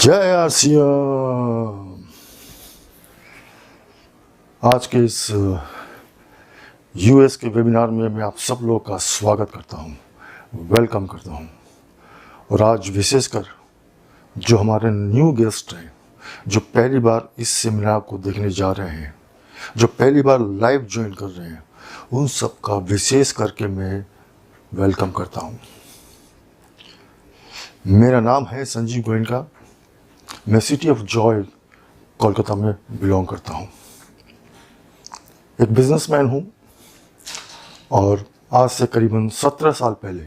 जय आरसीएम। आज के इस यूएस के वेबिनार में मैं आप सब लोगों का स्वागत करता हूं, वेलकम करता हूं। और आज विशेषकर जो हमारे न्यू गेस्ट हैं, जो पहली बार इस सेमिनार को देखने जा रहे हैं, जो पहली बार लाइव ज्वाइन कर रहे हैं, उन सब का विशेष करके मैं वेलकम करता हूं। मेरा नाम है संजीव गोयनका। मैं सिटी ऑफ जॉय कोलकाता में बिलोंग करता हूं। एक बिजनेसमैन हूं और आज से करीबन 17 साल पहले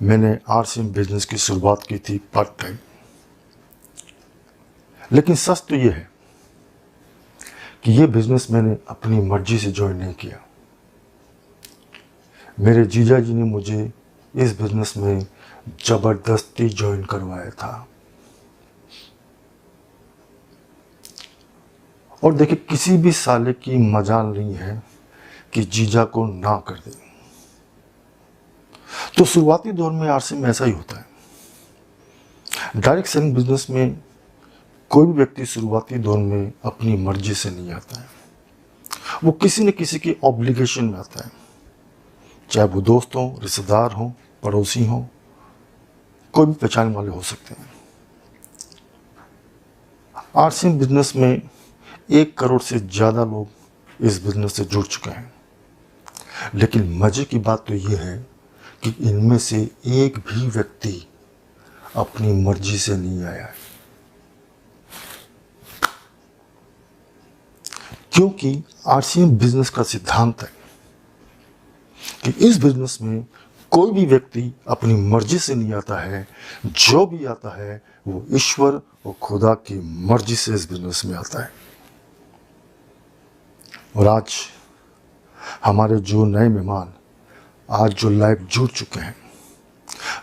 मैंने आरसीएम बिजनेस की शुरुआत की थी पार्ट टाइम। लेकिन सच तो ये है कि ये बिजनेस मैंने अपनी मर्जी से ज्वाइन नहीं किया। मेरे जीजा जी ने मुझे इस बिजनेस में जबरदस्ती ज्वाइन करवाया था। और देखिए, किसी भी साले की मजाल नहीं है कि जीजा को ना कर दे। तो शुरुआती दौर में आरसीएम में ऐसा ही होता है। डायरेक्ट सेलिंग बिजनेस में कोई भी व्यक्ति शुरुआती दौर में अपनी मर्जी से नहीं आता है। वो किसी न किसी की ऑब्लिगेशन में आता है, चाहे वो दोस्त हो, रिश्तेदार हो, पड़ोसी हो, कोई भी पहचान वाले हो सकते हैं। आरसीएम बिजनेस में 1 करोड़ से ज़्यादा लोग इस बिजनेस से जुड़ चुके हैं। लेकिन मजे की बात तो ये है कि इनमें से एक भी व्यक्ति अपनी मर्जी से नहीं आया है, क्योंकि आरसीएम बिजनेस का सिद्धांत है कि इस बिजनेस में कोई भी व्यक्ति अपनी मर्जी से नहीं आता है। जो भी आता है वो ईश्वर और खुदा की मर्जी से इस बिजनेस में आता है। और आज हमारे जो नए मेहमान आज जो लाइव जुड़ चुके हैं,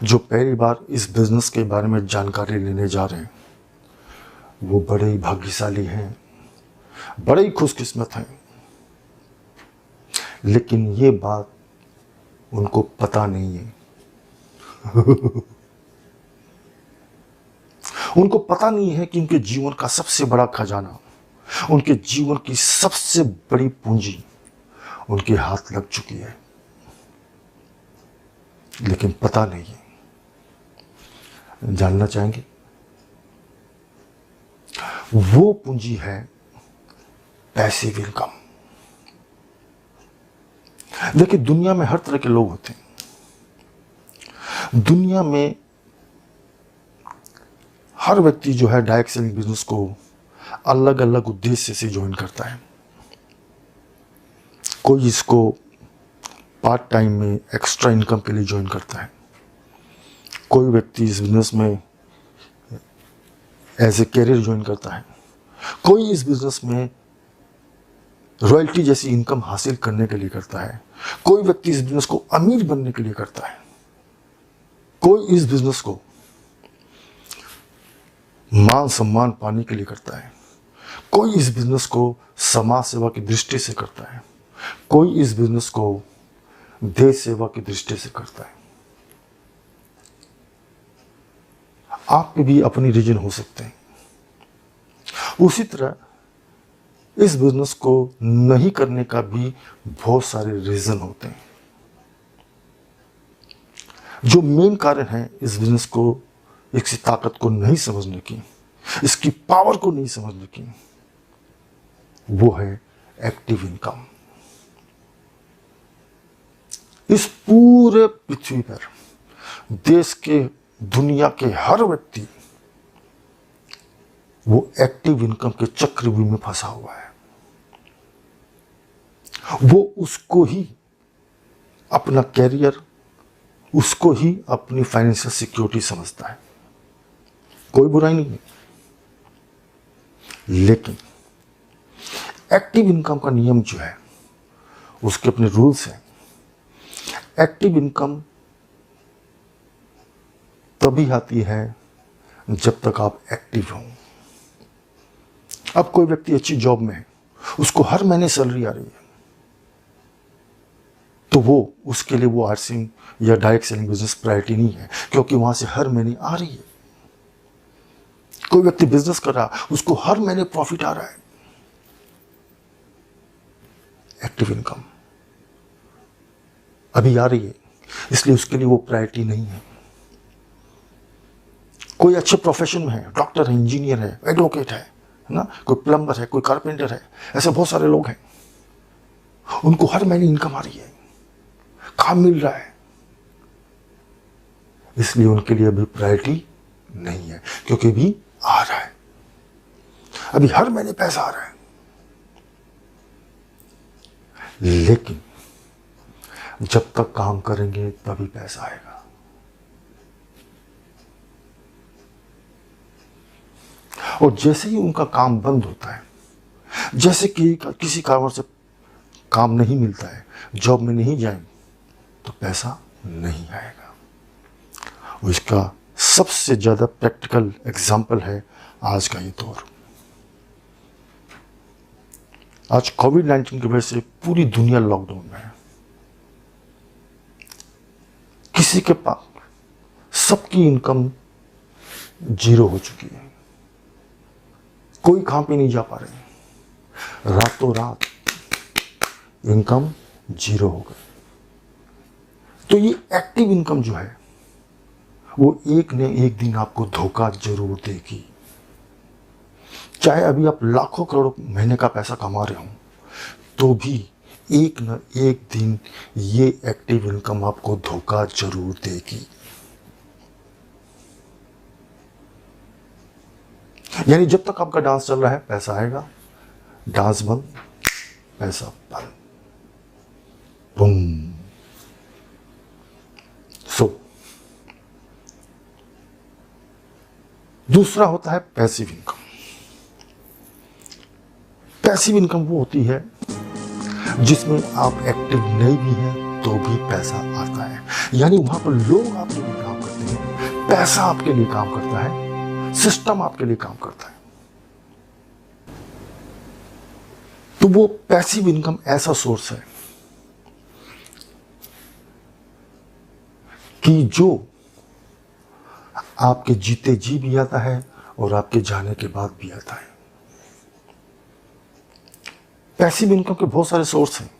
जो पहली बार इस बिजनेस के बारे में जानकारी लेने जा रहे हैं, वो बड़े ही भाग्यशाली हैं, बड़े ही खुशकिस्मत हैं। लेकिन ये बात उनको पता नहीं है। उनको पता नहीं है कि उनके जीवन का सबसे बड़ा खजाना, उनके जीवन की सबसे बड़ी पूंजी उनके हाथ लग चुकी है, लेकिन पता नहीं है। जानना चाहेंगे? वो पूंजी है पैसिव इनकम। देखिए, दुनिया में हर तरह के लोग होते हैं। दुनिया में हर व्यक्ति जो है डायरेक्ट सेलिंग बिजनेस को अलग अलग उद्देश्य से ज्वाइन करता है। कोई इसको पार्ट टाइम में एक्स्ट्रा इनकम के लिए ज्वाइन करता है। कोई व्यक्ति इस बिजनेस में एज ए कैरियर ज्वाइन करता है। कोई इस बिजनेस में रॉयल्टी जैसी इनकम हासिल करने के लिए करता है। कोई व्यक्ति इस बिजनेस को अमीर बनने के लिए करता है। कोई इस बिजनेस को मान सम्मान पाने के लिए करता है। कोई इस बिजनेस को समाज सेवा की दृष्टि से करता है। कोई इस बिजनेस को देश सेवा की दृष्टि से करता है। आपके भी अपनी रीजन हो सकते हैं। उसी तरह इस बिजनेस को नहीं करने का भी बहुत सारे रीजन होते हैं। जो मेन कारण है इस बिजनेस को, इसकी ताकत को नहीं समझने की, इसकी पावर को नहीं समझने की, वो है एक्टिव इनकम। इस पूरे पृथ्वी पर देश के, दुनिया के हर व्यक्ति वो एक्टिव इनकम के चक्रव्यूह में फंसा हुआ है। वो उसको ही अपना कैरियर, उसको ही अपनी फाइनेंशियल सिक्योरिटी समझता है। कोई बुराई नहीं है, लेकिन एक्टिव इनकम का नियम जो है, उसके अपने रूल्स हैं। एक्टिव इनकम तभी आती है जब तक आप एक्टिव हो। अब कोई व्यक्ति अच्छी जॉब में है, उसको हर महीने सैलरी आ रही है, तो वो उसके लिए वो आरसीएम या डायरेक्ट सेलिंग बिजनेस प्रायोरिटी नहीं है, क्योंकि वहां से हर महीने आ रही है। कोई व्यक्ति बिजनेस कर रहा, उसको हर महीने प्रॉफिट आ रहा है, एक्टिव इनकम अभी आ रही है, इसलिए उसके लिए वो प्रायोरिटी नहीं है। कोई अच्छे प्रोफेशन में है, डॉक्टर है, इंजीनियर है, एडवोकेट है ना, कोई प्लम्बर है, कोई कारपेंटर है, ऐसे बहुत सारे लोग हैं, उनको हर महीने इनकम आ रही है, काम मिल रहा है, इसलिए उनके लिए अभी प्रायोरिटी नहीं है, क्योंकि अभी आ रहा है, अभी हर महीने पैसा आ रहा है। लेकिन जब तक काम करेंगे तभी पैसा आएगा। और जैसे ही उनका काम बंद होता है, जैसे कि किसी कारण से काम नहीं मिलता है, जॉब में नहीं जाएंगे, तो पैसा नहीं आएगा। और इसका सबसे ज़्यादा प्रैक्टिकल एग्जाम्पल है आज का ये दौर। आज कोविड-19 की वजह से पूरी दुनिया लॉकडाउन में है। किसी के पास सबकी इनकम जीरो हो चुकी है, कोई काम पे नहीं जा पा रहे, रातों रात इनकम जीरो हो गई। तो ये एक्टिव इनकम जो है वो एक न एक दिन आपको धोखा जरूर देगी। चाहे अभी आप लाखों करोड़ों महीने का पैसा कमा रहे हो, तो भी एक न एक दिन ये एक्टिव इनकम आपको धोखा जरूर देगी। यानी जब तक आपका डांस चल रहा है पैसा आएगा, डांस बंद पैसा बंद, बूम। दूसरा होता है पैसिव इनकम। पैसिव इनकम वो होती है जिसमें आप एक्टिव नहीं भी हैं तो भी पैसा आता है। यानी वहां पर लोग आपके लिए काम करते हैं, पैसा आपके लिए काम करता है, सिस्टम आपके लिए काम करता है। तो वो पैसिव इनकम ऐसा सोर्स है कि जो आपके जीते जी भी आता है और आपके जाने के बाद भी आता है। पैसिव इनकम के बहुत सारे सोर्स हैं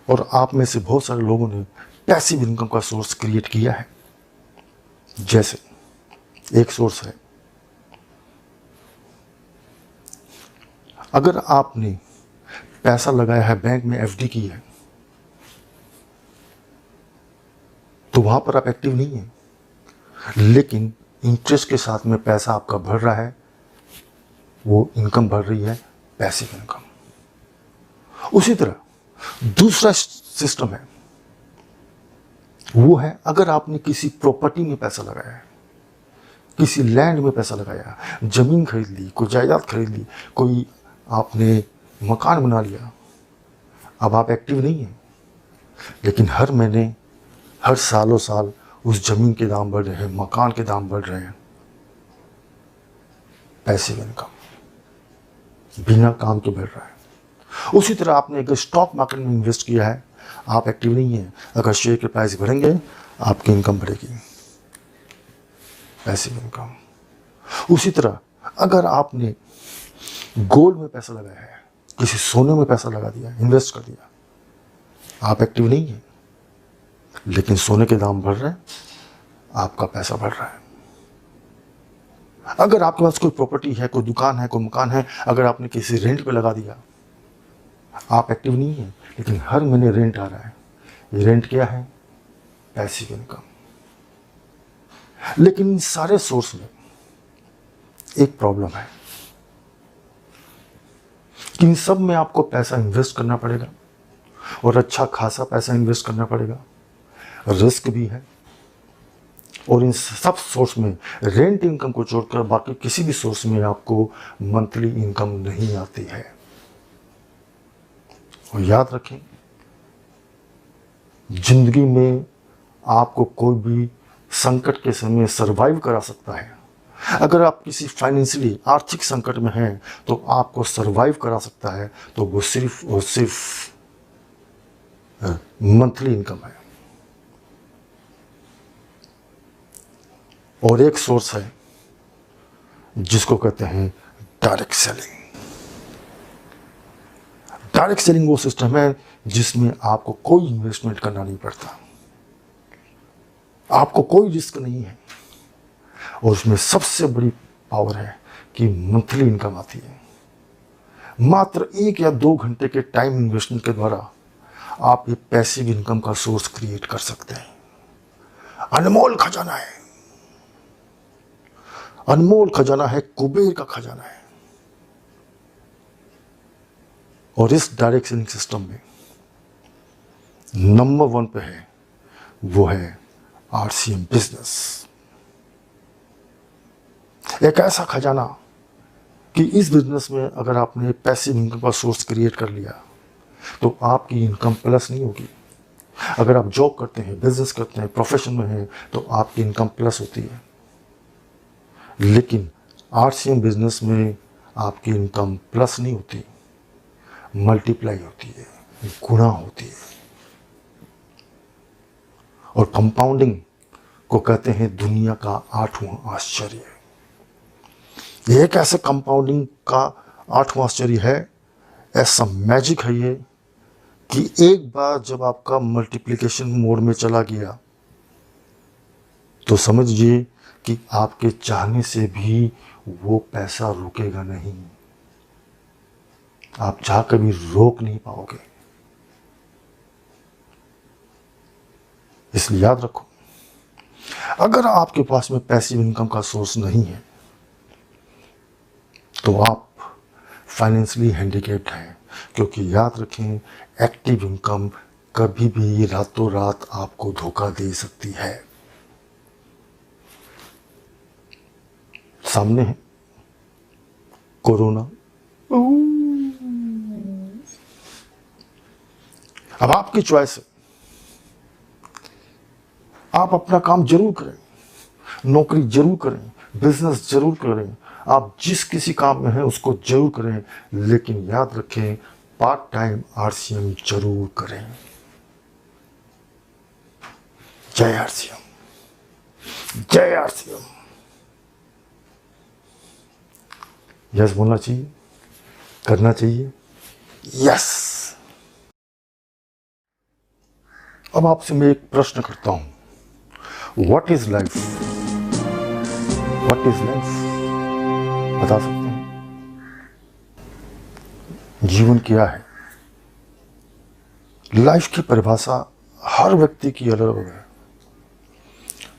और आप में से बहुत सारे लोगों ने पैसिव इनकम का सोर्स क्रिएट किया है। जैसे एक सोर्स है, अगर आपने पैसा लगाया है, बैंक में एफडी की है, तो वहां पर आप एक्टिव नहीं है, लेकिन इंटरेस्ट के साथ में पैसा आपका बढ़ रहा है, वो इनकम बढ़ रही है, पैसिव इनकम। उसी तरह दूसरा सिस्टम है, वो है अगर आपने किसी प्रॉपर्टी में पैसा लगाया है, किसी लैंड में पैसा लगाया, जमीन खरीद ली, कोई जायदाद खरीद ली, कोई आपने मकान बना लिया, अब आप एक्टिव नहीं हैं, लेकिन हर महीने, हर सालों साल उस जमीन के दाम बढ़ रहे हैं, मकान के दाम बढ़ रहे हैं, पैसिव इनकम बिना काम के बढ़ रहा है। उसी तरह आपने अगर स्टॉक मार्केट में इन्वेस्ट किया है, आप एक्टिव नहीं है, अगर शेयर के प्राइस बढ़ेंगे आपकी इनकम बढ़ेगी, पैसिव इनकम। उसी तरह अगर आपने गोल्ड में पैसा लगाया है, किसी सोने में पैसा लगा दिया, इन्वेस्ट कर दिया, आप एक्टिव नहीं है, लेकिन सोने के दाम बढ़ रहे हैं, आपका पैसा बढ़ रहा है। अगर आपके पास कोई प्रॉपर्टी है, कोई दुकान है, कोई मकान है, अगर आपने किसी रेंट पे लगा दिया, आप एक्टिव नहीं है, लेकिन हर महीने रेंट आ रहा है, ये रेंट क्या है, पैसिव इनकम। लेकिन इन सारे सोर्स में एक प्रॉब्लम है कि इन सब में आपको पैसा इन्वेस्ट करना पड़ेगा और अच्छा खासा पैसा इन्वेस्ट करना पड़ेगा, रिस्क भी है। और इन सब सोर्स में रेंट इनकम को छोड़कर बाकी किसी भी सोर्स में आपको मंथली इनकम नहीं आती है। और याद रखें, जिंदगी में आपको कोई भी संकट के समय सरवाइव करा सकता है। अगर आप किसी फाइनेंशियली आर्थिक संकट में हैं तो आपको सरवाइव करा सकता है, तो वो सिर्फ और सिर्फ मंथली इनकम है। और एक सोर्स है जिसको कहते हैं डायरेक्ट सेलिंग। डायरेक्ट सेलिंग वो सिस्टम है जिसमें आपको कोई इन्वेस्टमेंट करना नहीं पड़ता, आपको कोई रिस्क नहीं है, और उसमें सबसे बड़ी पावर है कि मंथली इनकम आती है। मात्र 1 या 2 घंटे के टाइम इन्वेस्टमेंट के द्वारा आप ये पैसिव इनकम का सोर्स क्रिएट कर सकते हैं। अनमोल खजाना है, अनमोल खजाना है, कुबेर का खजाना है। और इस डायरेक्ट सेलिंग सिस्टम में नंबर 1 पे है, वो है आरसीएम बिजनेस। एक ऐसा खजाना कि इस बिजनेस में अगर आपने पैसिव इनकम का सोर्स क्रिएट कर लिया तो आपकी इनकम प्लस नहीं होगी। अगर आप जॉब करते हैं, बिजनेस करते हैं, प्रोफेशन में हैं, तो आपकी इनकम प्लस होती है। लेकिन आरसीएम बिजनेस में आपकी इनकम प्लस नहीं होती, मल्टीप्लाई होती है, गुणा होती है। और कंपाउंडिंग को कहते हैं दुनिया का 8वां आश्चर्य। एक ऐसे कंपाउंडिंग का 8वां आश्चर्य है, ऐसा मैजिक है ये कि एक बार जब आपका मल्टीप्लिकेशन मोड में चला गया तो समझिए कि आपके चाहने से भी वो पैसा रुकेगा नहीं, आप चाह कर भी रोक नहीं पाओगे। इसलिए याद रखो, अगर आपके पास में पैसिव इनकम का सोर्स नहीं है तो आप फाइनेंशियली हैंडिकैप्ड हैं, क्योंकि याद रखें एक्टिव इनकम कभी भी रातों रात आपको धोखा दे सकती है। सामने है कोरोना। अब आपकी चॉइस है, आप अपना काम जरूर करें, नौकरी जरूर करें, बिजनेस जरूर करें, आप जिस किसी काम में हैं उसको जरूर करें, लेकिन याद रखें पार्ट टाइम आरसीएम जरूर करें। जय आरसीएम, जय आरसीएम। यस बोलना चाहिए, करना चाहिए, यस। अब आपसे मैं एक प्रश्न करता हूं, what is life? What is life? बता सकते हैं? जीवन क्या है? लाइफ की परिभाषा हर व्यक्ति की अलग है।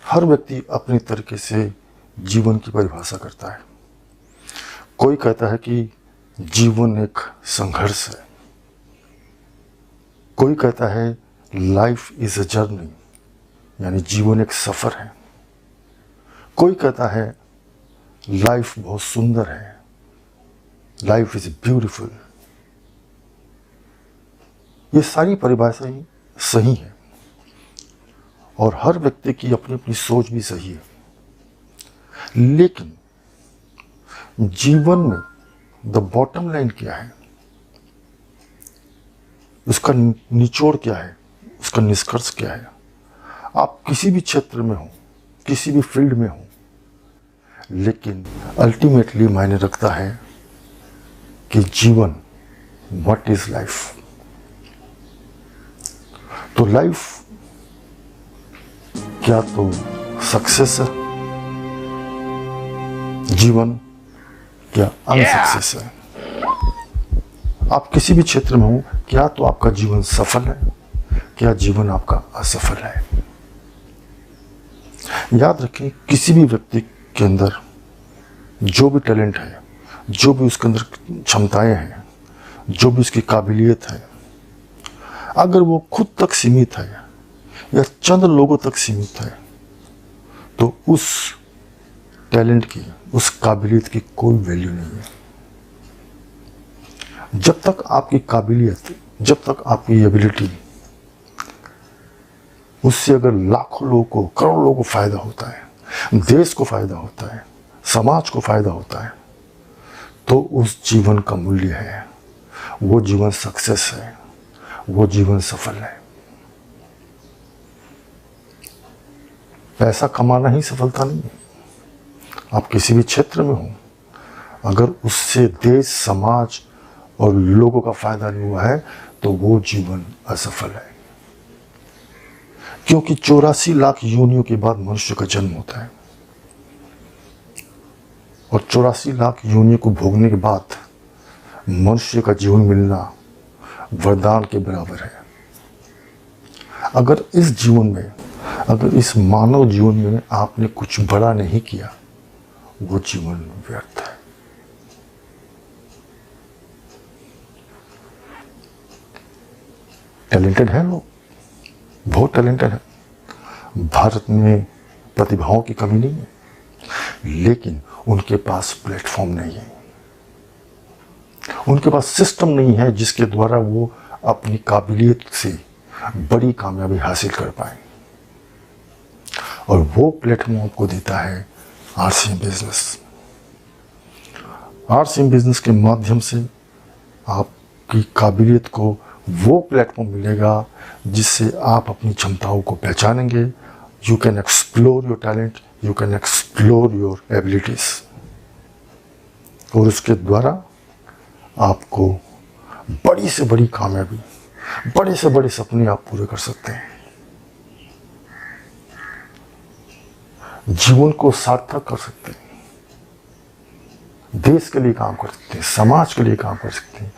हर व्यक्ति अपने तरीके से जीवन की परिभाषा करता है। कोई कहता है कि जीवन एक संघर्ष है, कोई कहता है लाइफ इज अ जर्नी, यानी जीवन एक सफर है, कोई कहता है लाइफ बहुत सुंदर है, लाइफ इज ब्यूटीफुल। ये सारी परिभाषाएं सही है और हर व्यक्ति की अपनी अपनी सोच भी सही है, लेकिन जीवन में द बॉटम लाइन क्या है, उसका निचोड़ क्या है, उसका निष्कर्ष क्या है? आप किसी भी क्षेत्र में हो, किसी भी फील्ड में हो, लेकिन अल्टीमेटली मायने रखता है कि जीवन, व्हाट इज लाइफ? तो लाइफ क्या तो सक्सेस है, जीवन क्या अनसक्सेस है? आप किसी भी क्षेत्र में हो, क्या तो आपका जीवन सफल है, क्या जीवन आपका असफल है? याद रखें, किसी भी व्यक्ति के अंदर जो भी टैलेंट है, जो भी उसके अंदर क्षमताएं हैं, जो भी उसकी काबिलियत है, अगर वो खुद तक सीमित है या चंद लोगों तक सीमित है, तो उस टैलेंट की, उस काबिलियत की कोई वैल्यू नहीं है। जब तक आपकी काबिलियत, जब तक आपकी एबिलिटी, उससे अगर लाखों लोगों को, करोड़ों लोगों को फायदा होता है, देश को फायदा होता है, समाज को फायदा होता है, तो उस जीवन का मूल्य है, वो जीवन सक्सेस है, वो जीवन सफल है। पैसा कमाना ही सफलता नहीं है। आप किसी भी क्षेत्र में हो, अगर उससे देश, समाज और लोगों का फायदा नहीं हुआ है तो वो जीवन असफल है। क्योंकि 84 लाख योनियों के बाद मनुष्य का जन्म होता है और 84 लाख योनियों को भोगने के बाद मनुष्य का जीवन मिलना वरदान के बराबर है। अगर इस जीवन में, अगर इस मानव जीवन में आपने कुछ बड़ा नहीं किया, वो जीवन व्यर्थ है। टैलेंटेड है लोग, बहुत टैलेंटेड है। भारत में प्रतिभाओं की कमी नहीं है, लेकिन उनके पास प्लेटफॉर्म नहीं है, उनके पास सिस्टम नहीं है जिसके द्वारा वो अपनी काबिलियत से बड़ी कामयाबी हासिल कर पाए। और वो प्लेटफॉर्म आपको देता है आरसीएम बिजनेस। आरसीएम बिजनेस के माध्यम से आपकी काबिलियत को वो प्लेटफॉर्म मिलेगा जिससे आप अपनी क्षमताओं को पहचानेंगे। You can explore your talent, you can explore your abilities, और उसके द्वारा आपको बड़ी से बड़ी कामयाबी, बड़े से बड़े सपने आप पूरे कर सकते हैं। जीवन को सार्थक कर सकते हैं, देश के लिए काम कर सकते हैं, समाज के लिए काम कर सकते हैं,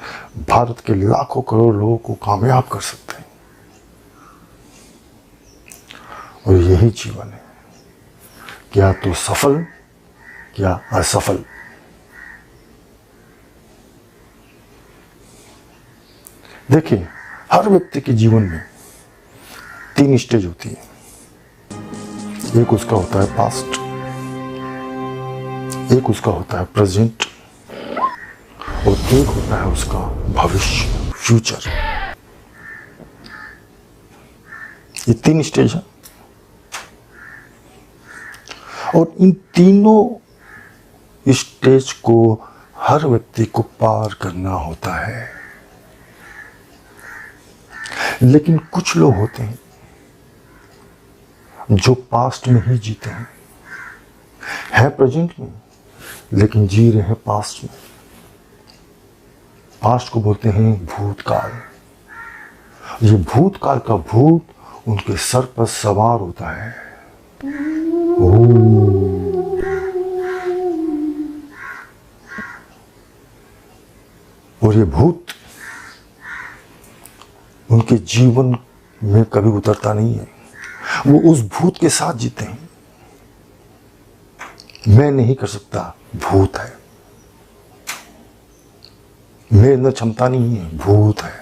भारत के लाखों करोड़ लोगों को कामयाब कर सकते हैं। और यही जीवन है, क्या तो सफल क्या असफल। देखिए, हर व्यक्ति के जीवन में 3 स्टेज होती है। एक उसका होता है पास्ट, एक उसका होता है प्रेजेंट, और एक होता है उसका भविष्य, फ्यूचर। ये 3 स्टेज है और इन तीनों स्टेज को हर व्यक्ति को पार करना होता है। लेकिन कुछ लोग होते हैं जो पास्ट में ही जीते हैं प्रेजेंट में, लेकिन जी रहे हैं पास्ट में। पास्ट को बोलते हैं भूतकाल। ये भूतकाल का भूत उनके सर पर सवार होता है। और ये भूत उनके जीवन में कभी उतरता नहीं है, वो उस भूत के साथ जीते हैं। मैं नहीं कर सकता, भूत है। मेरे अंदर क्षमता नहीं है, भूत है।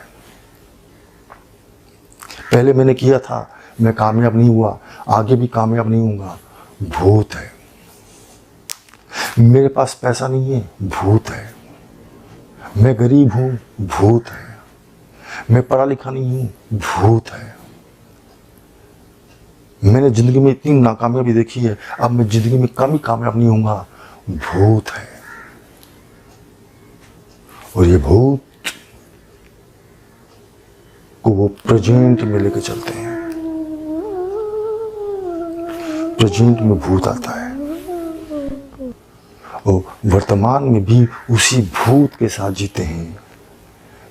पहले मैंने किया था, मैं कामयाब नहीं हुआ, आगे भी कामयाब नहीं होऊंगा, भूत है। मेरे पास पैसा नहीं है, भूत है। मैं गरीब हूं, भूत है। मैं पढ़ा लिखा नहीं हूं, भूत है। मैंने जिंदगी में इतनी नाकामयाबी देखी है, अब मैं जिंदगी में कभी कामयाब नहीं होऊंगा, भूत है। और ये भूत को वो प्रेजेंट में लेके चलते हैं। प्रेजेंट में भूत आता है और वर्तमान में भी उसी भूत के साथ जीते हैं।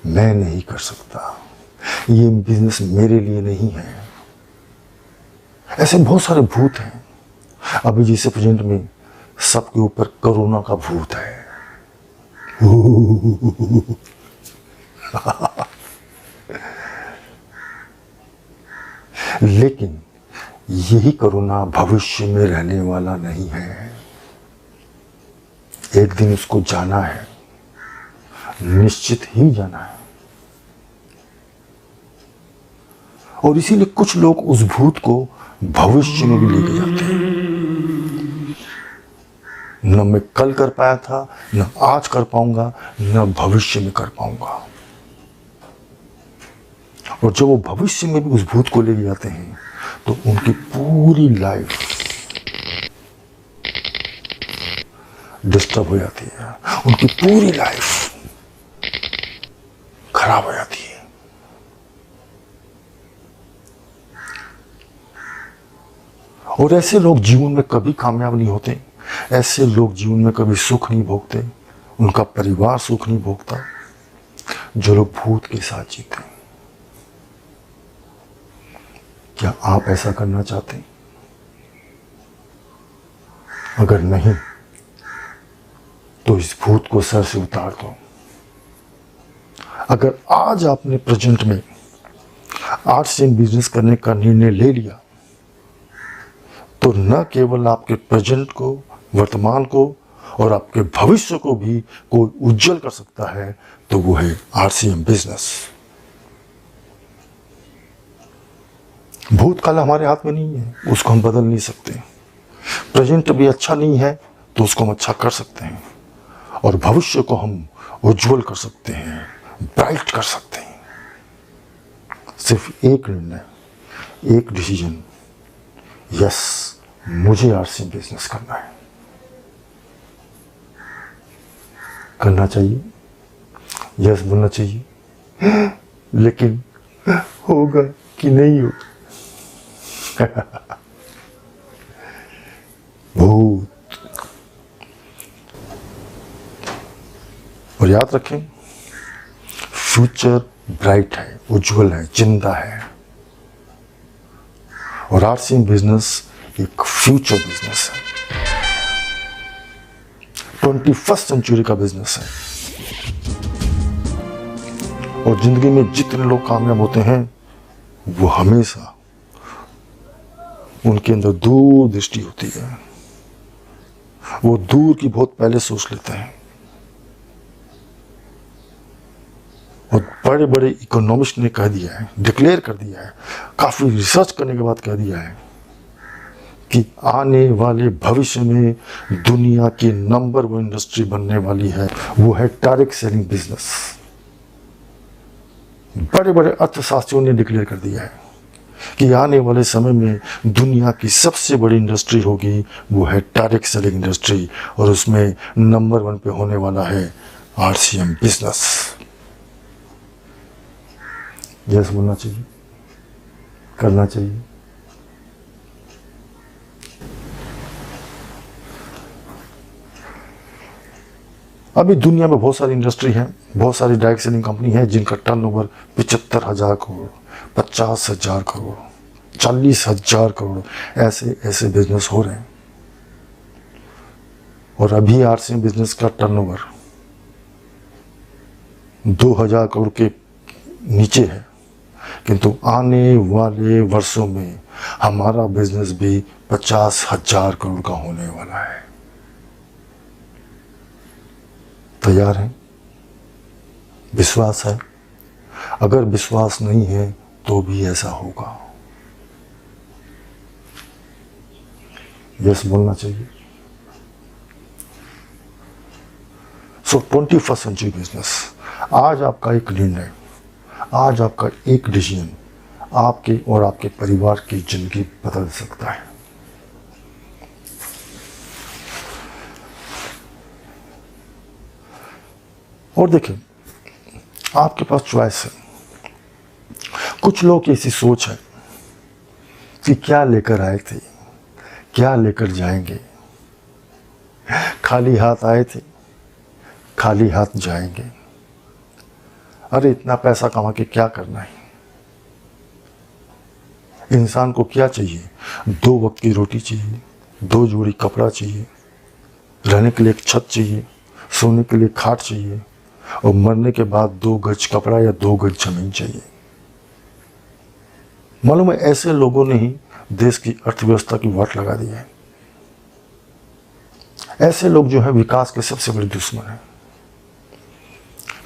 मैं नहीं कर सकता, ये बिजनेस मेरे लिए नहीं है। ऐसे बहुत सारे भूत हैं। अभी जैसे प्रेजेंट में सबके ऊपर कोरोना का भूत है। लेकिन यही कोरोना भविष्य में रहने वाला नहीं है। एक दिन उसको जाना है, निश्चित ही जाना है। और इसीलिए कुछ लोग उस भूत को भविष्य में भी लेके जाते हैं। न मैं कल कर पाया था, न आज कर पाऊंगा, न भविष्य में कर पाऊंगा। और जब वो भविष्य में भी उस भूत को लेके जाते हैं तो उनकी पूरी लाइफ डिस्टर्ब हो जाती है, उनकी पूरी लाइफ खराब हो जाती है। और ऐसे लोग जीवन में कभी कामयाब नहीं होते, ऐसे लोग जीवन में कभी सुख नहीं भोगते, उनका परिवार सुख नहीं भोगता जो लोग भूत के साथ जीते हैं। क्या आप ऐसा करना चाहते हैं? अगर नहीं तो इस भूत को सर से उतार दो। अगर आज आपने प्रेजेंट में आरसीएम बिजनेस करने का निर्णय ले लिया तो न केवल आपके प्रेजेंट को, वर्तमान को और आपके भविष्य को भी कोई उज्जवल कर सकता है, तो वो है आरसीएम बिजनेस। भूतकाल हमारे हाथ में नहीं है, उसको हम बदल नहीं सकते। प्रेजेंट भी अच्छा नहीं है तो उसको हम अच्छा कर सकते हैं, और भविष्य को हम उज्जवल कर सकते हैं, ब्राइट कर सकते हैं। सिर्फ एक निर्णय, एक डिसीजन, यस मुझे आरसीएम बिजनेस करना है। करना चाहिए, यस बोलना चाहिए, लेकिन होगा कि नहीं होगा? भूत। और याद रखें, फ्यूचर ब्राइट है, उज्जवल है, जिंदा है, और आरसीएम बिजनेस एक फ्यूचर बिजनेस है, 21st सेंचुरी का बिजनेस है। और जिंदगी में जितने लोग कामयाब होते हैं वो हमेशा उनके अंदर दूर दृष्टि होती है, वो दूर की बहुत पहले सोच लेते हैं। और बड़े बड़े इकोनॉमिस्ट ने कह दिया है, डिक्लेयर कर दिया है, काफी रिसर्च करने के बाद कह दिया है कि आने वाले भविष्य में दुनिया की नंबर 1 इंडस्ट्री बनने वाली है, वो है डायरेक्ट सेलिंग बिजनेस। बड़े बड़े अर्थशास्त्रियों ने डिक्लेयर कर दिया है कि आने वाले समय में दुनिया की सबसे बड़ी इंडस्ट्री होगी, वो है डायरेक्ट सेलिंग इंडस्ट्री, और उसमें नंबर 1 पे होने वाला है आरसीएम बिजनेस। यस बोलना चाहिए, करना चाहिए। अभी दुनिया में बहुत सारी इंडस्ट्री है, बहुत सारी डायरेक्ट सेलिंग कंपनी है जिनका टर्नओवर 75,000 करोड़, 50,000 करोड़, 40,000 करोड़, ऐसे ऐसे बिजनेस हो रहे हैं। और अभी आरसीएम बिजनेस का टर्नओवर 2,000 करोड़ के नीचे है, किंतु आने वाले वर्षों में हमारा बिजनेस भी 50,000 करोड़ का होने वाला है। तैयार हैं? विश्वास है? अगर विश्वास नहीं है तो भी ऐसा होगा। यस बोलना चाहिए। सो 21st सेंचुरी बिजनेस, आज आपका एक निर्णय, आज आपका एक डिसीजन आपके और आपके परिवार की जिंदगी बदल सकता है। और देखिए, आपके पास चॉइस है। कुछ लोग की ऐसी सोच है कि क्या लेकर आए थे, क्या लेकर जाएंगे, खाली हाथ आए थे, खाली हाथ जाएंगे। अरे इतना पैसा कमा के क्या करना है? इंसान को क्या चाहिए? 2 वक्त की रोटी चाहिए, 2 जोड़ी कपड़ा चाहिए, रहने के लिए एक छत चाहिए, सोने के लिए खाट चाहिए, और मरने के बाद 2 गज कपड़ा या 2 गज जमीन चाहिए। मालूम है, ऐसे लोगों ने ही देश की अर्थव्यवस्था की वाट लगा दी है। ऐसे लोग जो है विकास के सबसे बड़े दुश्मन हैं।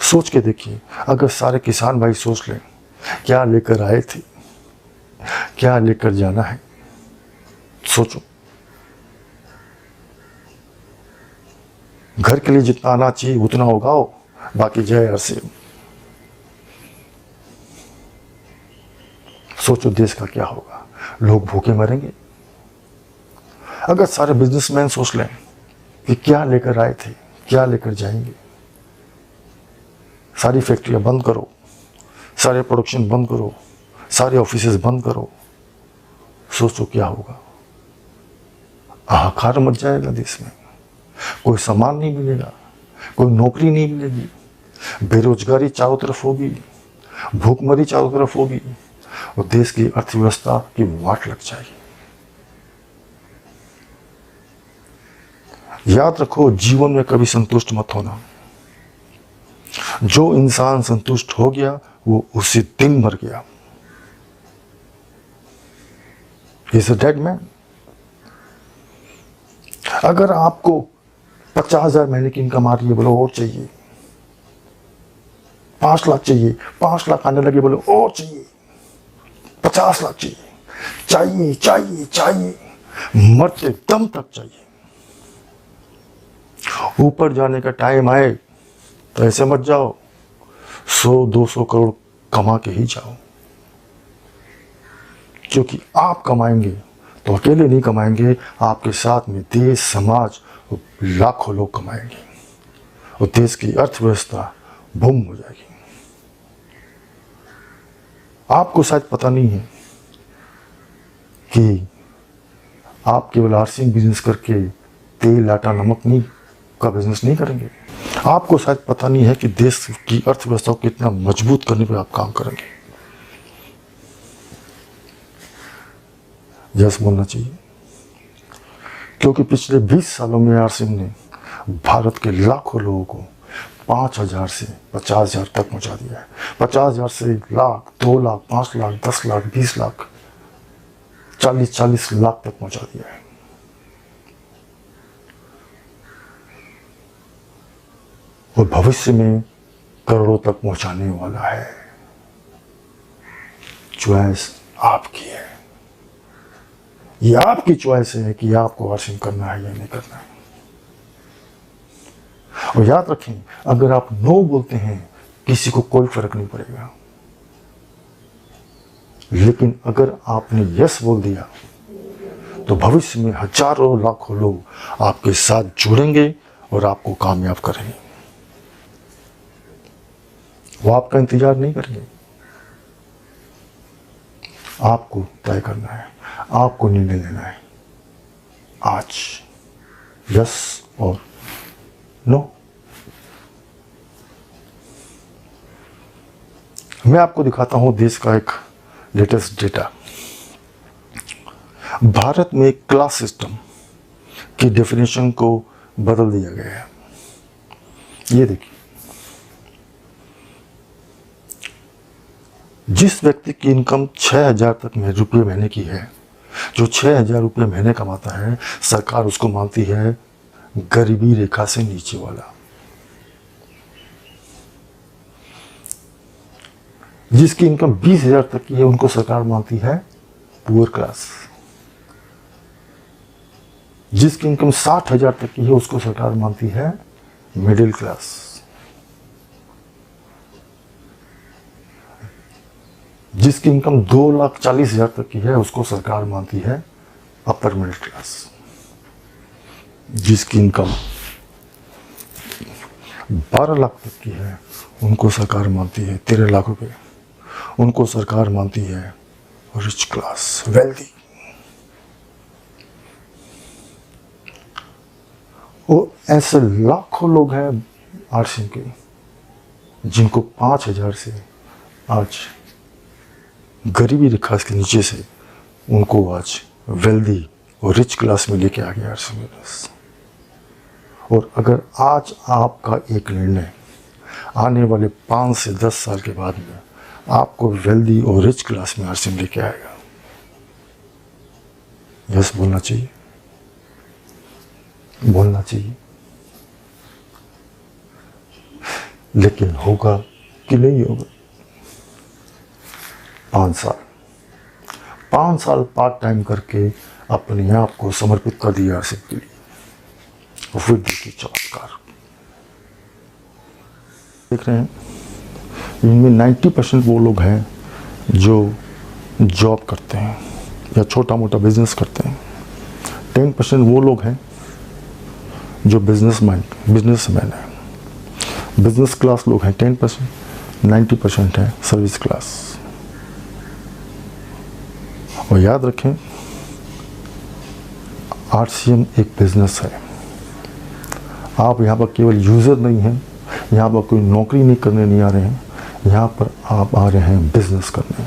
सोच के देखिए, अगर सारे किसान भाई सोच लें क्या लेकर आए थे, क्या लेकर जाना है, सोचो। घर के लिए जितना आना चाहिए उतना उगाओ, बाकी जय आरसीएम। सोचो देश का क्या होगा, लोग भूखे मरेंगे। अगर सारे बिजनेसमैन सोच लें कि क्या लेकर आए थे, क्या लेकर जाएंगे, सारी फैक्ट्रियां बंद करो, सारे प्रोडक्शन बंद करो, सारे ऑफिसेज बंद करो, सोचो क्या होगा। हाहाकार मच जाएगा देश में, कोई सामान नहीं मिलेगा, कोई नौकरी नहीं मिलेगी, बेरोजगारी चारों तरफ होगी, भूखमरी चारों तरफ होगी और देश की अर्थव्यवस्था की वाट लग जाएगी। याद रखो, जीवन में कभी संतुष्ट मत होना। जो इंसान संतुष्ट हो गया वो उसी दिन मर गया। Is a dead man. अगर आपको 50,000 महीने की इनकम आ रही है, बोलो और चाहिए। 5 लाख चाहिए, 5 लाख आने लगे, बोलो और चाहिए। 50 लाख चाहिए, चाहिए चाहिए चाहिए, मरते दम तक चाहिए। ऊपर जाने का टाइम आए तो ऐसे मत जाओ, 100-200 करोड़ कमा के ही जाओ। क्योंकि आप कमाएंगे तो अकेले नहीं कमाएंगे, आपके साथ में देश, समाज, लाखों लोग कमाएंगे और देश की अर्थव्यवस्था बूम हो जाएगी। आपको शायद पता नहीं है कि आप केवल आरसिंग बिजनेस करके तेल, आटा, नमक नहीं का बिजनेस नहीं करेंगे। आपको शायद पता नहीं है कि देश की अर्थव्यवस्था को कितना मजबूत करने पर आप काम करेंगे। यस बोलना चाहिए, क्योंकि पिछले 20 सालों में आरसिंग ने भारत के लाखों लोगों को 5,000 से 50,000 तक पहुंचा दिया है। 50,000 से लाख, 2 लाख, 5 लाख, 10 लाख, 20 लाख, 40 लाख तक पहुंचा दिया है। और भविष्य में करोड़ों तक पहुंचाने वाला है। चॉइस आपकी है। ये आपकी चॉइस है कि आपको आरसिंग करना है या नहीं करना है। और याद रखें, अगर आप नो बोलते हैं किसी को कोई फर्क नहीं पड़ेगा, लेकिन अगर आपने यस बोल दिया तो भविष्य में हजारों लाखों लोग आपके साथ जुड़ेंगे और आपको कामयाब करेंगे। वो आपका इंतजार नहीं करेंगे। आपको तय करना है, आपको निर्णय लेना है आज, यस और नो। मैं आपको दिखाता हूं देश का एक लेटेस्ट डेटा। भारत में क्लास सिस्टम की डेफिनेशन को बदल दिया गया है। ये देखिए, जिस व्यक्ति की इनकम 6,000 तक में रुपये महीने की है, जो 6,000 रुपये महीने कमाता है, सरकार उसको मानती है गरीबी रेखा से नीचे वाला। जिसकी इनकम 20,000 तक की है, उनको सरकार मानती है पुअर क्लास। जिसकी इनकम 60,000 तक की है, उसको सरकार मानती है मिडिल क्लास। जिसकी इनकम 2,40,000 तक की है, उसको सरकार मानती है अपर मिडिल क्लास। जिसकी इनकम 12 लाख तक की है, उनको सरकार मानती है 13 लाख रुपए, उनको सरकार मानती है रिच क्लास, वेल्दी। और ऐसे लाखों लोग हैं आरसिंग के, जिनको 5,000 से आज गरीबी रेखा के नीचे से उनको आज वेल्दी और रिच क्लास में लेके आ गया आरसिंग बिजनेस। और अगर आज आपका एक निर्णय आने वाले 5 से 10 साल के बाद में आपको वेल्दी और रिच क्लास में आरसिंग लेके आएगा, यस बोलना चाहिए, बोलना चाहिए। लेकिन होगा कि नहीं होगा? 5 साल पार्ट टाइम करके अपने आप को समर्पित कर दिया आरसिंग के लिए, और फिर देखिए चमत्कार। देख रहे हैं, इनमें 90% वो लोग हैं जो जॉब करते हैं या छोटा मोटा बिजनेस करते हैं। 10% वो लोग हैं जो बिजनेसमैन है। बिजनेस क्लास लोग हैं 10%, 90% है सर्विस क्लास। और याद रखें, आरसीएम एक बिजनेस है। आप यहाँ पर केवल यूज़र नहीं हैं, यहाँ पर कोई नौकरी नहीं करने नहीं आ रहे हैं, यहाँ पर आप आ रहे हैं बिजनेस करने,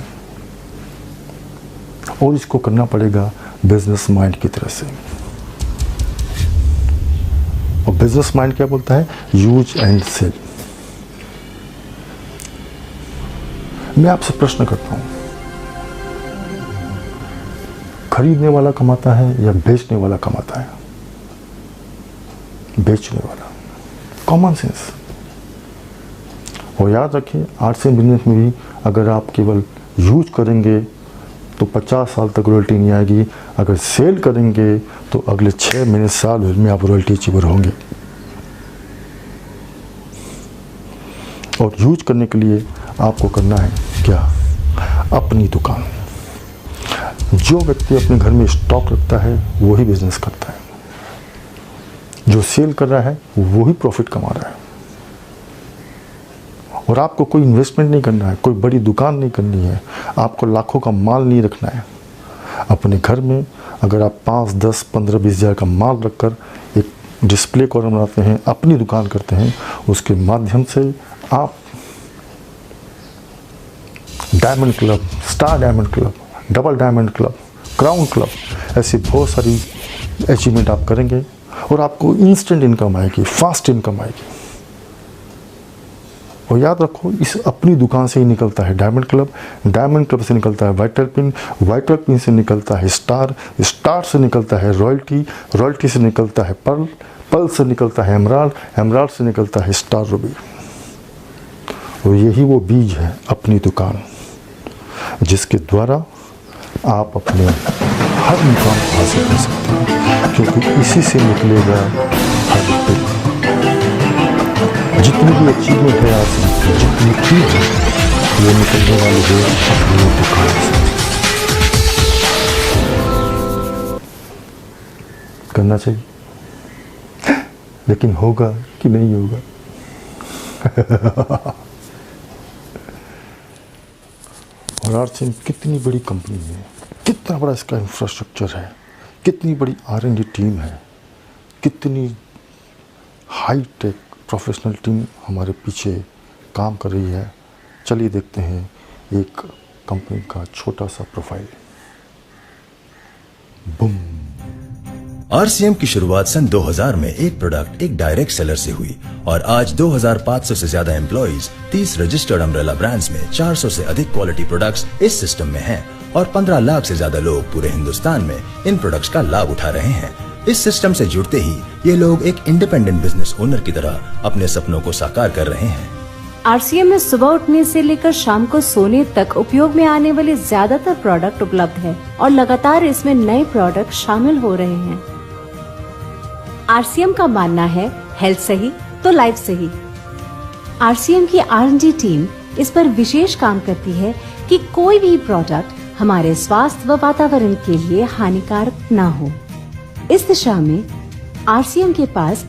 और इसको करना पड़ेगा बिजनेस माइंड की तरह से। और बिजनेस माइंड क्या बोलता है? Use and sell. मैं आपसे प्रश्न करता हूं, खरीदने वाला कमाता है या बेचने वाला कमाता है? बेचने वाला। Common sense. और याद रखिए, आरसीएम बिजनेस में भी अगर आप केवल यूज करेंगे तो 50 साल तक रॉयल्टी नहीं आएगी, अगर सेल करेंगे तो अगले 6 महीने साल भर में आप रॉयल्टी अचीवर होंगे। और यूज करने के लिए आपको करना है क्या? अपनी दुकान। जो व्यक्ति अपने घर में स्टॉक रखता है वही बिजनेस करता है, जो सेल कर रहा है वही प्रॉफिट कमा रहा है। और आपको कोई इन्वेस्टमेंट नहीं करना है, कोई बड़ी दुकान नहीं करनी है, आपको लाखों का माल नहीं रखना है। अपने घर में अगर आप 5, 10, 15, 20 हज़ार का माल रखकर एक डिस्प्ले कॉर्नर बनाते हैं, अपनी दुकान करते हैं, उसके माध्यम से आप diamond club, star diamond club, double diamond club, crown club, ऐसी बहुत सारी अचीवमेंट आप करेंगे और आपको इंस्टेंट इनकम आएगी, फास्ट इनकम आएगी। और याद रखो, इस अपनी दुकान से ही निकलता है डायमंड क्लब, डायमंड क्लब से निकलता है वाइटल पिन, वाइटल पिन से निकलता है स्टार, स्टार से निकलता है रॉयल्टी, रॉयल्टी से निकलता है पर्ल, पर्ल से निकलता है एमराल्ड, एमराल्ड से निकलता है स्टार रूबी। और यही वो बीज है अपनी दुकान, जिसके द्वारा आप अपने हर मुकाम को हासिल कर सकते हैं, क्योंकि इसी से निकलेगा हर पिल। जितनी भी अचीवमेंट है आपकी, जितनी चीज है, वो निकलने वाली है अपनी दुकान से। करना चाहिए, लेकिन होगा कि नहीं होगा? और आरसीएम कितनी बड़ी कंपनी है, कितना बड़ा इसका इंफ्रास्ट्रक्चर है, कितनी बड़ी R&D टीम है, कितनी हाई टेक प्रोफेशनल टीम हमारे पीछे काम कर रही है। चलिए देखते हैं एक कंपनी का छोटा सा प्रोफाइल। बूम। आरसीएम की शुरुआत सन 2000 में एक प्रोडक्ट एक डायरेक्ट सेलर से हुई और आज 2500 से ज्यादा एम्प्लॉइज, 30 रजिस्टर्ड अम्ब्रेला ब्रांड्स में 400 से अधिक क्वालिटी प्रोडक्ट्स इस सिस्टम में हैं और 15 लाख से ज्यादा लोग पूरे हिंदुस्तान में इन प्रोडक्ट्स का लाभ उठा रहे हैं। इस सिस्टम से जुड़ते ही ये लोग एक इंडिपेंडेंट बिजनेस ओनर की तरह अपने सपनों को साकार कर रहे हैं। आरसीएम में सुबह उठने से लेकर शाम को सोने तक उपयोग में आने वाले ज्यादातर प्रोडक्ट उपलब्ध है और लगातार इसमें नए प्रोडक्ट शामिल हो रहे हैं। आरसीएम का मानना है हेल्थ सही तो लाइफ सही। आरसीएम की R&D टीम इस पर विशेष काम करती है कि कोई भी प्रोडक्ट हमारे स्वास्थ्य व वातावरण के लिए हानिकारक न हो। इस दिशा में आरसीएम के पास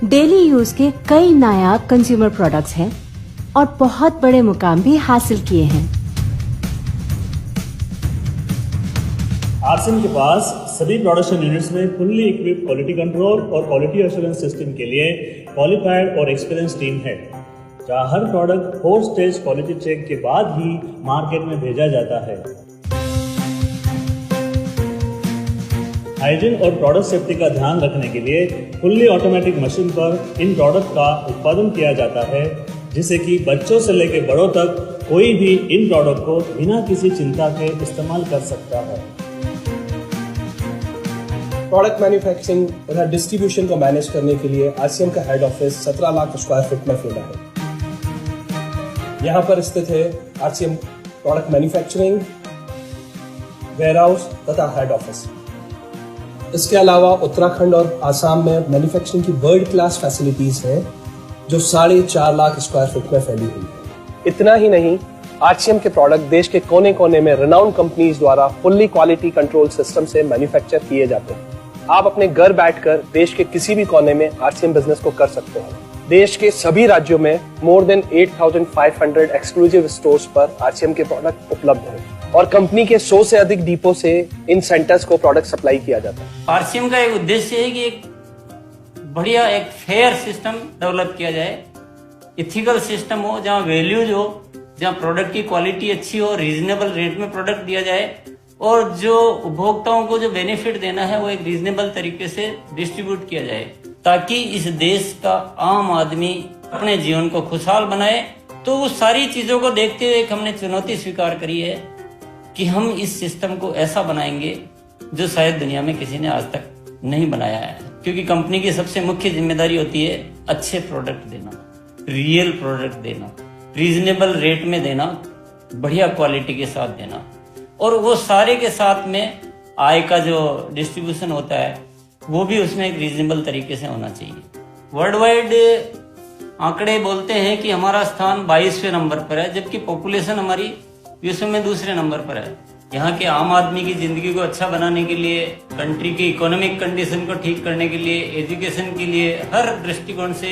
डेली यूज के कई नायाब कंज्यूमर प्रोडक्ट्स हैं और बहुत बड़े मुकाम भी हासिल किए हैं। आरसीएम के पास सभी प्रोडक्शन यूनिट्स में फुल्ली इक्विप्ड क्वालिटी कंट्रोल और क्वालिटी एश्योरेंस सिस्टम के लिए क्वालिफाइड और एक्सपीरियंस टीम है, जहां हर प्रोडक्ट 4 स्टेज क्वालिटी चेक के बाद ही मार्केट में भेजा जाता है। हाइजीन और प्रोडक्ट सेफ्टी का ध्यान रखने के लिए फुल्ली ऑटोमेटिक मशीन पर इन प्रोडक्ट का उत्पादन किया जाता है, जिससे कि बच्चों से लेकर बड़ों तक कोई भी इन प्रोडक्ट को बिना किसी चिंता के इस्तेमाल कर सकता है। प्रोडक्ट मैन्युफैक्चरिंग तथा डिस्ट्रीब्यूशन को मैनेज करने के लिए आरसीएम का head office 17 lakh square feet में फैला है। यहाँ पर स्थित है आरसीएम प्रोडक्ट मैन्युफैक्चरिंग, वेयरहाउस तथा हेड ऑफिस। इसके अलावा उत्तराखंड और आसाम में मैन्युफैक्चरिंग की वर्ल्ड क्लास फैसिलिटीज हैं, जो 4.5 लाख स्क्वायर फीट में फैली हुई है। इतना ही नहीं, आरसीएम के प्रोडक्ट देश के कोने कोने में रिनाउंड कंपनीज द्वारा फुल्ली क्वालिटी कंट्रोल सिस्टम से मैन्युफैक्चर किए जाते हैं। आप अपने घर बैठकर देश के किसी भी कोने में आरसीएम बिजनेस को कर सकते हैं। देश के सभी राज्यों में मोर देन 8,500 एक्सक्लूसिव स्टोर्स पर आरसीएम के प्रोडक्ट उपलब्ध हैं और कंपनी के 100 से अधिक डिपो से इन सेंटर्स को प्रोडक्ट सप्लाई किया जाता है। आरसीएम का एक उद्देश्य है कि एक बढ़िया एक फेयर सिस्टम डेवलप किया जाए, इथिकल सिस्टम हो, जहाँ वैल्यूज हो, जहाँ प्रोडक्ट की क्वालिटी अच्छी हो, रीजनेबल रेट में प्रोडक्ट दिया जाए और जो उपभोक्ताओं को जो बेनिफिट देना है वो एक रीजनेबल तरीके से डिस्ट्रीब्यूट किया जाए, ताकि इस देश का आम आदमी अपने जीवन को खुशहाल बनाए। तो उस सारी चीजों को देखते हुए एक हमने चुनौती स्वीकार करी है कि हम इस सिस्टम को ऐसा बनाएंगे जो शायद दुनिया में किसी ने आज तक नहीं बनाया है, क्योंकि कंपनी की सबसे मुख्य जिम्मेदारी होती है अच्छे प्रोडक्ट देना, रियल प्रोडक्ट देना, रीजनेबल रेट में देना, बढ़िया क्वालिटी के साथ देना, और वो सारे के साथ में आय का जो डिस्ट्रीब्यूशन होता है वो भी उसमें एक रीजनेबल तरीके से होना चाहिए। वर्ल्ड वाइड आंकड़े बोलते हैं कि हमारा स्थान 22वें नंबर पर है, जबकि पॉपुलेशन हमारी विश्व में दूसरे नंबर पर है। यहाँ के आम आदमी की जिंदगी को अच्छा बनाने के लिए, कंट्री की इकोनॉमिक कंडीशन को ठीक करने के लिए, एजुकेशन के लिए, हर दृष्टिकोण से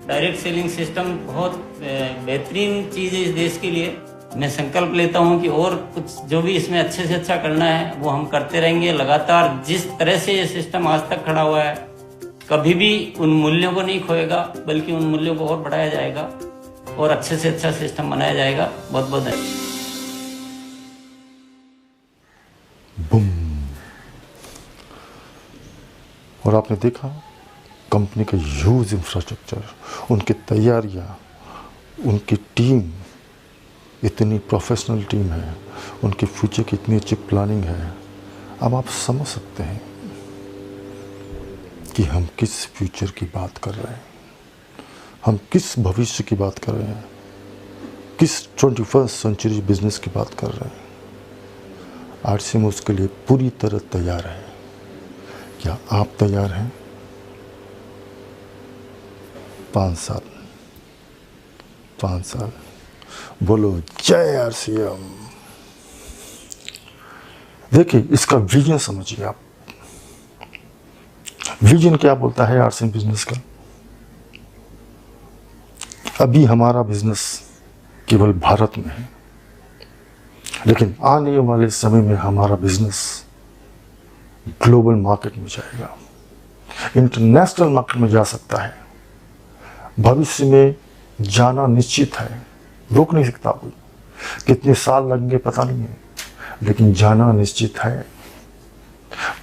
डायरेक्ट सेलिंग सिस्टम बहुत बेहतरीन चीज है इस देश के लिए। मैं संकल्प लेता हूं कि और कुछ जो भी इसमें अच्छे से अच्छा करना है वो हम करते रहेंगे लगातार। जिस तरह से ये सिस्टम आज तक खड़ा हुआ है, कभी भी उन मूल्यों को नहीं खोएगा, बल्कि उन मूल्यों को और बढ़ाया जाएगा और अच्छे से अच्छा सिस्टम बनाया जाएगा। बहुत बहुत धन्यवाद। बूम। और आपने देखा कंपनी का ह्यूज इंफ्रास्ट्रक्चर, उनकी तैयारियां, उनकी टीम इतनी प्रोफेशनल टीम है, उनके फ्यूचर की इतनी अच्छी प्लानिंग है। अब आप समझ सकते हैं कि हम किस फ्यूचर की बात कर रहे हैं, हम किस भविष्य की बात कर रहे हैं, किस 21st सेंचुरी बिजनेस की बात कर रहे हैं। आरसीएम उसके लिए पूरी तरह तैयार है। क्या आप तैयार हैं? 5 साल बोलो जय आरसीएम। देखिए, इसका विजन समझिए आप। विजन क्या बोलता है आरसीएम बिजनेस का? अभी हमारा बिजनेस केवल भारत में है, लेकिन आने वाले समय में हमारा बिजनेस ग्लोबल मार्केट में जाएगा, इंटरनेशनल मार्केट में जा सकता है। भविष्य में जाना निश्चित है, रोक नहीं सकता कोई। कितने साल लगेंगे पता नहीं है, लेकिन जाना निश्चित है।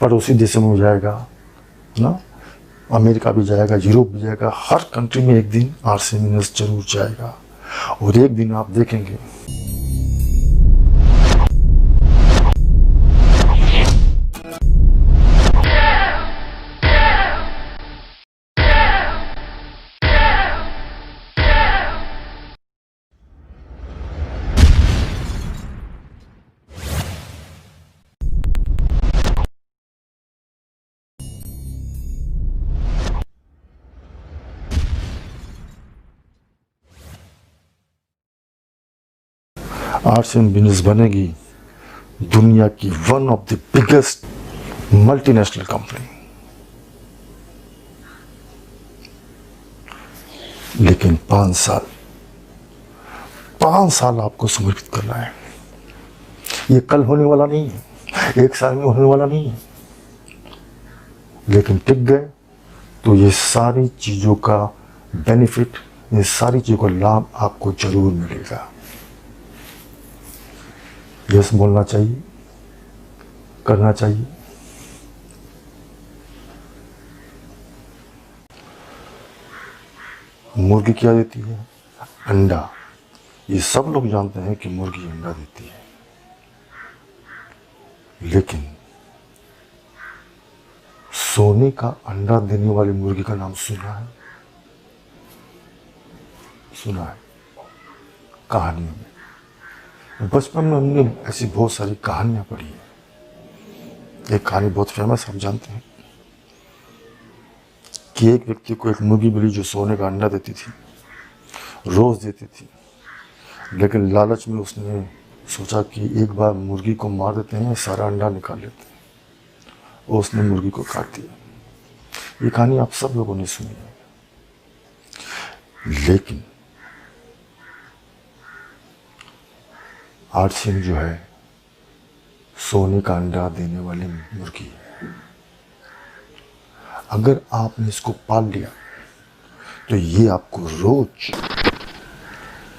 पड़ोसी देशों में जाएगा ना, अमेरिका भी जाएगा, यूरोप भी जाएगा, हर कंट्री में एक दिन आरसीएम बिजनेस जरूर जाएगा। और एक दिन आप देखेंगे आरसीएम बिजनेस बनेगी दुनिया की one of the biggest multinational company. लेकिन 5 साल आपको समर्पित करना है। ये कल होने वाला नहीं है, 1 साल में होने वाला नहीं है। लेकिन टिक गए तो ये सारी चीजों का बेनिफिट, ये सारी चीजों का लाभ आपको जरूर मिलेगा। यस बोलना चाहिए, करना चाहिए। मुर्गी क्या देती है? अंडा। ये सब लोग जानते हैं कि मुर्गी अंडा देती है, लेकिन सोने का अंडा देने वाली मुर्गी का नाम सुना है? सुना है कहानियों में। बचपन में हमने ऐसी बहुत सारी कहानियां पढ़ी है। एक कहानी बहुत फेमस, आप जानते हैं कि एक व्यक्ति को एक मुर्गी मिली जो सोने का अंडा देती थी, रोज देती थी। लेकिन लालच में उसने सोचा कि एक बार मुर्गी को मार देते हैं, सारा अंडा निकाल लेते हैं। और उसने मुर्गी को काट दिया। ये कहानी आप सब लोगों ने सुनी है। लेकिन आरसीएम जो है सोने का अंडा देने वाली मुर्गी है। अगर आपने इसको पाल लिया तो ये आपको रोज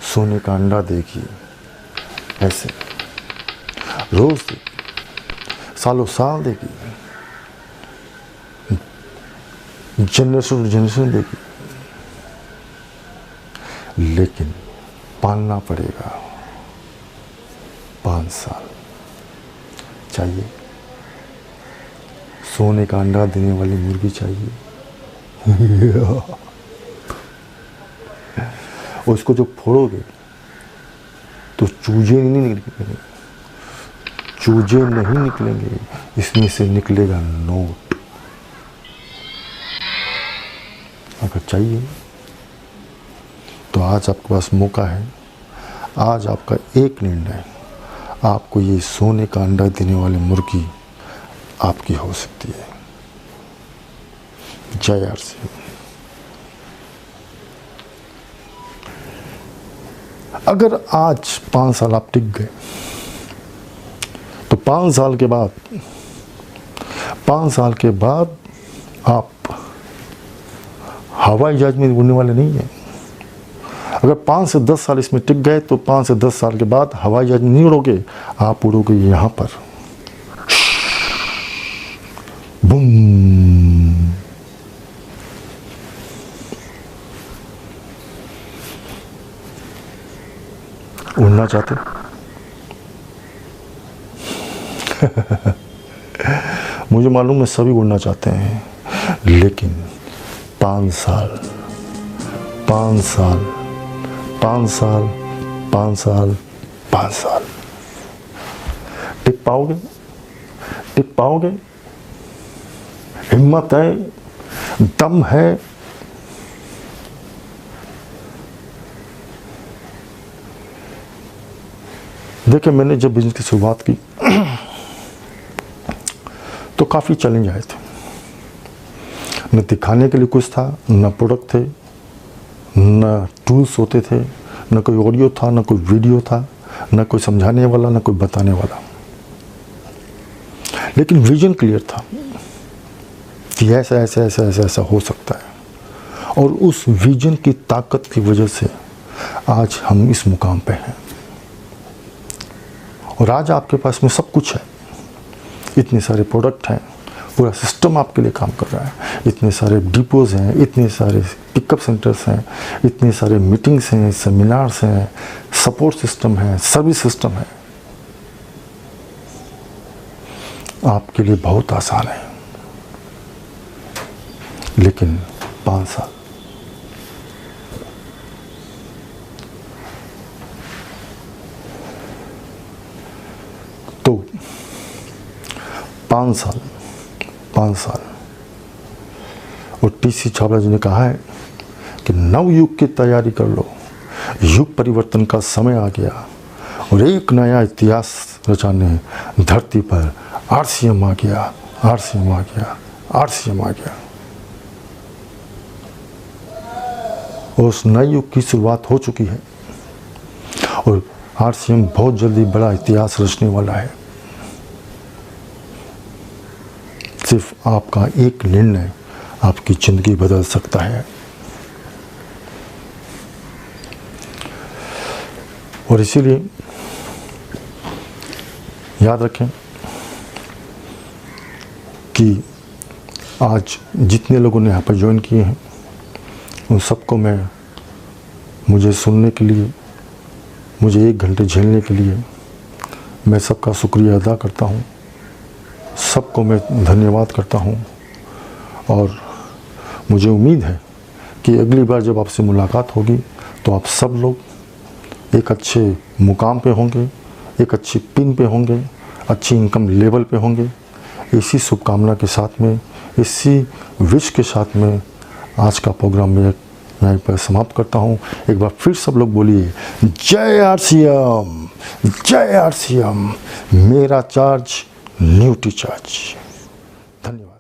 सोने का अंडा देगी, ऐसे रोज देगी, सालों साल देगी, जनरेशन टू जनरेशन देगी, लेकिन पालना पड़ेगा 5 साल चाहिए। सोने का अंडा देने वाली मुर्गी चाहिए। उसको जब फोड़ोगे तो चूजे नहीं निकलेंगे, चूजे नहीं निकलेंगे, इसमें से निकलेगा नोट। अगर चाहिए तो आज आपके पास मौका है, आज आपका एक निर्णय आपको ये सोने का अंडा देने वाली मुर्गी आपकी हो सकती है। जय आरसीएम। अगर आज 5 साल आप टिक गए तो 5 साल के बाद आप हवाई जहाज में उड़ने वाले नहीं हैं। अगर 5 से 10 साल इसमें टिक गए तो 5 से 10 साल के बाद हवाई जहाज में नहीं उड़ोगे, आप उड़ोगे यहाँ पर, बूम। उड़ना चाहते? मुझे मालूम है सभी उड़ना चाहते हैं, लेकिन 5 साल 5 साल 5 साल 5 साल 5 साल टिक पाओगे? टिक पाओगे? हिम्मत है, दम है? देखिए, मैंने जब बिजनेस की शुरुआत की तो काफ़ी चैलेंज आए थे। न दिखाने के लिए कुछ था, न प्रोडक्ट थे, न टूल्स होते थे, न कोई ऑडियो था, न कोई वीडियो था, न कोई समझाने वाला, न कोई बताने वाला। लेकिन विजन क्लियर था कि ऐसा ऐसा ऐसा ऐसा ऐसा हो सकता है, और उस विजन की ताकत की वजह से आज हम इस मुकाम पे हैं। और आज आपके पास में सब कुछ है, इतने सारे प्रोडक्ट हैं, पूरा सिस्टम आपके लिए काम कर रहा है, इतने सारे डिपोज हैं, इतने सारे पिकअप सेंटर्स हैं, इतने सारे मीटिंग्स हैं, सेमिनार्स हैं, सपोर्ट सिस्टम है, सर्विस सिस्टम है। आपके लिए बहुत आसान है, लेकिन 5 साल तो 5 साल और टीसी छाबड़ा जी ने कहा है कि नव युग की तैयारी कर लो, युग परिवर्तन का समय आ गया और एक नया इतिहास रचाने धरती पर आरसीएम आ गया, आरसीएम आ गया, आरसीएम आ गया। और उस नए युग की शुरुआत हो चुकी है और आरसीएम बहुत जल्दी बड़ा इतिहास रचने वाला है। सिर्फ आपका एक निर्णय आपकी जिंदगी बदल सकता है। और इसीलिए याद रखें कि आज जितने लोगों ने यहाँ पर ज्वाइन किए हैं उन सबको मुझे सुनने के लिए, मुझे 1 घंटे झेलने के लिए मैं सबका शुक्रिया अदा करता हूँ, सबको मैं धन्यवाद करता हूँ। और मुझे उम्मीद है कि अगली बार जब आपसे मुलाकात होगी तो आप सब लोग एक अच्छे मुकाम पे होंगे, एक अच्छी पिन पे होंगे, अच्छी इनकम लेवल पे होंगे। इसी शुभकामना के साथ में, इसी विश के साथ में आज का प्रोग्राम मैं यहीं पर समाप्त करता हूँ। एक बार फिर सब लोग बोलिए जय आरसीएम, जय आरसीएम, मेरा चार्ज न्यूटी चार्ज। धन्यवाद।